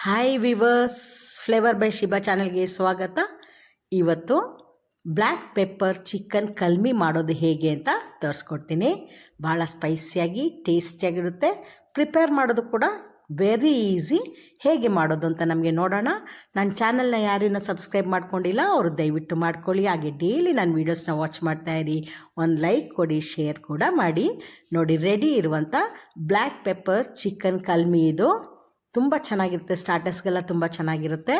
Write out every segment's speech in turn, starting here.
Hi viewers, flavour by Shiba ಚಾನಲ್ಗೆ ಸ್ವಾಗತ. ಇವತ್ತು ಬ್ಲ್ಯಾಕ್ ಪೆಪ್ಪರ್ ಚಿಕನ್ ಕಲ್ಮಿ ಮಾಡೋದು ಹೇಗೆ ಅಂತ ತೋರಿಸ್ಕೊಡ್ತೀನಿ. ಭಾಳ ಸ್ಪೈಸಿಯಾಗಿ ಟೇಸ್ಟಿಯಾಗಿರುತ್ತೆ. ಪ್ರಿಪೇರ್ ಮಾಡೋದು ಕೂಡ ವೆರಿ ಈಸಿ. ಹೇಗೆ ಮಾಡೋದು ಅಂತ ನಮಗೆ ನೋಡೋಣ. ನನ್ನ ಚಾನಲ್ನ ಯಾರೇನೋ ಸಬ್ಸ್ಕ್ರೈಬ್ ಮಾಡ್ಕೊಂಡಿಲ್ಲ ಅವರು ದಯವಿಟ್ಟು ಮಾಡ್ಕೊಳ್ಳಿ. ಹಾಗೆ ಡೈಲಿ ನಾನು ವೀಡಿಯೋಸ್ನ ವಾಚ್ ಮಾಡ್ತಾಯಿರಿ. ಒಂದು ಲೈಕ್ ಕೊಡಿ, ಶೇರ್ ಕೂಡ ಮಾಡಿ. ನೋಡಿ, ರೆಡಿ ಇರುವಂಥ ಬ್ಲ್ಯಾಕ್ ಪೆಪ್ಪರ್ ಚಿಕನ್ ಕಲ್ಮಿ ಇದು ತುಂಬ ಚೆನ್ನಾಗಿರುತ್ತೆ. ಸ್ಟಾರ್ಟರ್ಸ್ಗೆಲ್ಲ ತುಂಬ ಚೆನ್ನಾಗಿರುತ್ತೆ.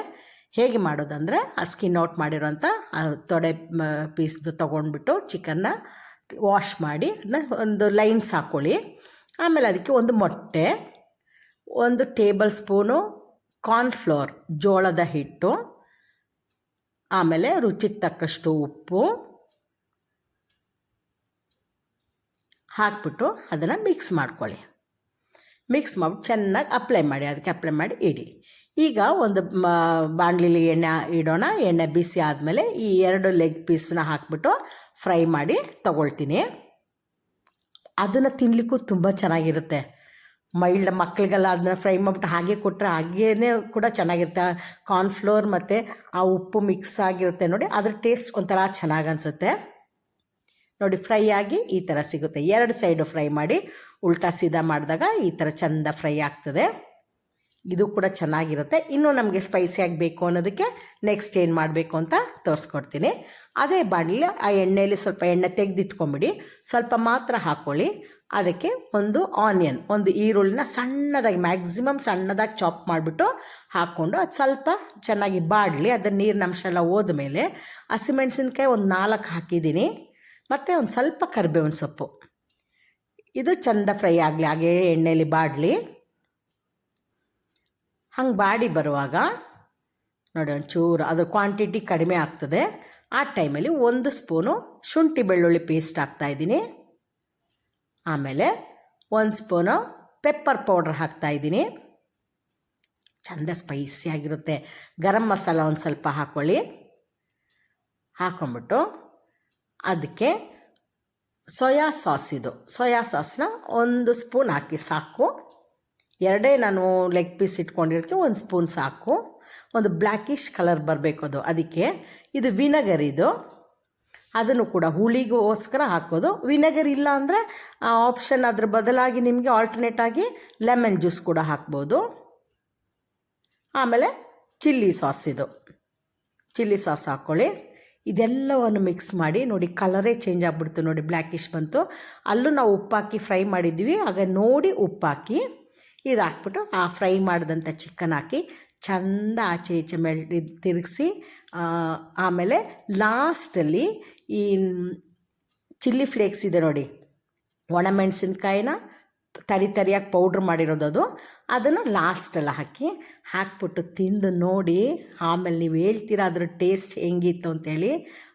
ಹೇಗೆ ಮಾಡೋದಂದರೆ, ಆ ಸ್ಕಿನ್ ಔಟ್ ಮಾಡಿರೋಂಥ ತೊಡೆ ಪೀಸ್ದು ತೊಗೊಂಡ್ಬಿಟ್ಟು ಚಿಕನ್ನ ವಾಶ್ ಮಾಡಿ ಅದನ್ನ ಒಂದು ಲೈನ್ಸ್ ಹಾಕ್ಕೊಳ್ಳಿ. ಆಮೇಲೆ ಅದಕ್ಕೆ ಒಂದು ಮೊಟ್ಟೆ, 1 ಟೇಬಲ್ ಸ್ಪೂನು ಕಾರ್ನ್ಫ್ಲೋರ್ ಜೋಳದ ಹಿಟ್ಟು, ಆಮೇಲೆ ರುಚಿಗೆ ತಕ್ಕಷ್ಟು ಉಪ್ಪು ಹಾಕ್ಬಿಟ್ಟು ಅದನ್ನು ಮಿಕ್ಸ್ ಮಾಡ್ಕೊಳ್ಳಿ. ಮಿಕ್ಸ್ ಮಾಡಿ ಚೆನ್ನಾಗಿ ಅಪ್ಲೈ ಮಾಡಿ ಇಡಿ. ಈಗ ಒಂದು ಬಾಣಲಿಲಿ ಎಣ್ಣೆ ಇಡೋಣ. ಎಣ್ಣೆ ಬಿಸಿ ಆದಮೇಲೆ ಈ 2 ಲೆಗ್ ಪೀಸನ್ನ ಹಾಕ್ಬಿಟ್ಟು ಫ್ರೈ ಮಾಡಿ ತಗೊಳ್ತೀನಿ. ಅದನ್ನು ತಿನ್ನಲಿಕ್ಕೂ ತುಂಬ ಚೆನ್ನಾಗಿರುತ್ತೆ. ಮೈಲ್ಡ್ ಮಕ್ಕಳಿಗೆಲ್ಲ ಅದನ್ನ ಫ್ರೈ ಮಾಡಿಬಿಟ್ಟು ಹಾಗೆ ಕೊಟ್ಟರೆ ಹಾಗೇ ಕೂಡ ಚೆನ್ನಾಗಿರುತ್ತೆ. ಕಾರ್ನ್ಫ್ಲೋರ್ ಮತ್ತು ಆ ಉಪ್ಪು ಮಿಕ್ಸ್ ಆಗಿರುತ್ತೆ ನೋಡಿ, ಅದ್ರ ಟೇಸ್ಟ್ ಒಂಥರ ಚೆನ್ನಾಗಿ ಅನಿಸುತ್ತೆ. ನೋಡಿ, ಫ್ರೈ ಆಗಿ ಈ ಥರ ಸಿಗುತ್ತೆ. 2 ಸೈಡು ಫ್ರೈ ಮಾಡಿ ಉಲ್ಟಾ ಸೀದಾ ಮಾಡಿದಾಗ ಈ ಥರ ಚೆಂದ ಫ್ರೈ ಆಗ್ತದೆ. ಇದು ಕೂಡ ಚೆನ್ನಾಗಿರುತ್ತೆ. ಇನ್ನೂ ನಮಗೆ ಸ್ಪೈಸಿಯಾಗಿ ಬೇಕು ಅನ್ನೋದಕ್ಕೆ ನೆಕ್ಸ್ಟ್ ಏನು ಮಾಡಬೇಕು ಅಂತ ತೋರಿಸ್ಕೊಡ್ತೀನಿ. ಅದೇ ಬಾಣಲಿ ಆ ಎಣ್ಣೆಯಲ್ಲಿ ಸ್ವಲ್ಪ ಎಣ್ಣೆ ತೆಗೆದಿಟ್ಕೊಂಬಿಡಿ, ಸ್ವಲ್ಪ ಮಾತ್ರ ಹಾಕ್ಕೊಳ್ಳಿ. ಅದಕ್ಕೆ ಒಂದು ಆನಿಯನ್, ಒಂದು ಈರುಳ್ಳಿನ ಸಣ್ಣದಾಗಿ, ಮ್ಯಾಕ್ಸಿಮಮ್ ಸಣ್ಣದಾಗಿ ಚಾಪ್ ಮಾಡಿಬಿಟ್ಟು ಹಾಕ್ಕೊಂಡು ಅದು ಸ್ವಲ್ಪ ಚೆನ್ನಾಗಿ ಬಾಡಲಿ. ಅದರ ನೀರಿನ ಅಂಶ ಎಲ್ಲ ಹೋದ್ಮೇಲೆ ಹಸಿಮೆಣ್ಸಿನ್ಕಾಯಿ ಒಂದು 4 ಹಾಕಿದ್ದೀನಿ. ಮತ್ತು ಒಂದು ಸ್ವಲ್ಪ ಕರಿಬೇವಿನ ಸೊಪ್ಪು. ಇದು ಚೆಂದ ಫ್ರೈ ಆಗಲಿ, ಹಾಗೆ ಎಣ್ಣೆಯಲ್ಲಿ ಬಾಡಲಿ. ಹಂಗೆ ಬಾಡಿ ಬರುವಾಗ ನೋಡಿ, ಒಂಚೂರು ಅದ್ರ ಕ್ವಾಂಟಿಟಿ ಕಡಿಮೆ ಆಗ್ತದೆ. ಆ ಟೈಮಲ್ಲಿ 1 ಸ್ಪೂನು ಶುಂಠಿ ಬೆಳ್ಳುಳ್ಳಿ ಪೇಸ್ಟ್ ಹಾಕ್ತಾಯಿದ್ದೀನಿ. ಆಮೇಲೆ 1 ಸ್ಪೂನು ಪೆಪ್ಪರ್ ಪೌಡ್ರ್ ಹಾಕ್ತಾಯಿದ್ದೀನಿ. ಚೆಂದ ಸ್ಪೈಸಿಯಾಗಿರುತ್ತೆ. ಗರಂ ಮಸಾಲ ಒಂದು ಸ್ವಲ್ಪ ಹಾಕ್ಕೊಳ್ಳಿ. ಹಾಕ್ಕೊಂಬಿಟ್ಟು ಅದಕ್ಕೆ ಸೋಯಾ ಸಾಸ್, ಇದು ಸೋಯಾ ಸಾಸ್ನ 1 ಸ್ಪೂನ್ ಹಾಕಿ ಸಾಕು. 2 ನಾನು ಲೆಗ್ ಪೀಸ್ ಇಟ್ಕೊಂಡಿರೋದಕ್ಕೆ 1 ಸ್ಪೂನ್ ಸಾಕು. ಒಂದು ಬ್ಲ್ಯಾಕಿಶ್ ಕಲರ್ ಬರಬೇಕು ಅದು. ಅದಕ್ಕೆ ಇದು ವಿನೆಗರ್, ಇದು ಅದನ್ನು ಕೂಡ ಹುಳಿಗೋಸ್ಕರ ಹಾಕೋದು. ವಿನೆಗರ್ ಇಲ್ಲ ಅಂದರೆ ಆಪ್ಷನ್, ಅದ್ರ ಬದಲಾಗಿ ನಿಮಗೆ ಆಲ್ಟರ್ನೇಟ್ ಆಗಿ ಲೆಮನ್ ಜ್ಯೂಸ್ ಕೂಡ ಹಾಕ್ಬೋದು. ಆಮೇಲೆ ಚಿಲ್ಲಿ ಸಾಸ್, ಇದು ಚಿಲ್ಲಿ ಸಾಸ್ ಹಾಕ್ಕೊಳ್ಳಿ. ಇದೆಲ್ಲವನ್ನು ಮಿಕ್ಸ್ ಮಾಡಿ. ನೋಡಿ, ಕಲರೇ ಚೇಂಜ್ ಆಗಿಬಿಡ್ತು. ನೋಡಿ, ಬ್ಲ್ಯಾಕಿಶ್ ಬಂತು. ಅಲ್ಲೂ ನಾವು ಉಪ್ಪು ಹಾಕಿ ಫ್ರೈ ಮಾಡಿದ್ದೀವಿ, ಆಗ ನೋಡಿ ಉಪ್ಪು ಹಾಕಿ ಇದು ಹಾಕ್ಬಿಟ್ಟು ಆ ಫ್ರೈ ಮಾಡಿದಂಥ ಚಿಕನ್ ಹಾಕಿ ಚೆಂದ ಆಚೆ ಈಚೆ ತಿರುಗಿಸಿ, ಆಮೇಲೆ ಲಾಸ್ಟಲ್ಲಿ ಈ ಚಿಲ್ಲಿ ಫ್ಲೇಕ್ಸ್ ಇದೆ ನೋಡಿ, ಒಣಮೆಣಸಿನ್ಕಾಯಿನ ತರಿಯಾಗಿ ಪೌಡ್ರ್ ಮಾಡಿರೋದು ಅದು, ಅದನ್ನು ಲಾಸ್ಟೆಲ್ಲ ಹಾಕ್ಬಿಟ್ಟು ತಿಂದು ನೋಡಿ. ಆಮೇಲೆ ನೀವು ಹೇಳ್ತೀರಾ ಅದ್ರ ಟೇಸ್ಟ್ ಹೆಂಗಿತ್ತು ಅಂತೇಳಿ.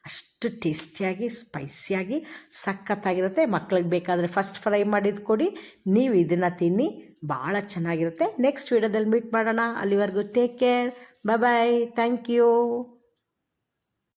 ಅಷ್ಟು ಟೇಸ್ಟಿಯಾಗಿ ಸ್ಪೈಸಿಯಾಗಿ ಸಖತ್ತಾಗಿರುತ್ತೆ. ಮಕ್ಳಿಗೆ ಬೇಕಾದರೆ ಫಸ್ಟ್ ಫ್ರೈ ಮಾಡಿದ್ದು ಕೊಡಿ, ನೀವು ಇದನ್ನು ತಿನ್ನಿ, ಭಾಳ ಚೆನ್ನಾಗಿರುತ್ತೆ. ನೆಕ್ಸ್ಟ್ ವೀಡಿಯೋದಲ್ಲಿ ಮೀಟ್ ಮಾಡೋಣ. ಅಲ್ಲಿವರೆಗೂ take care, bye, thank you.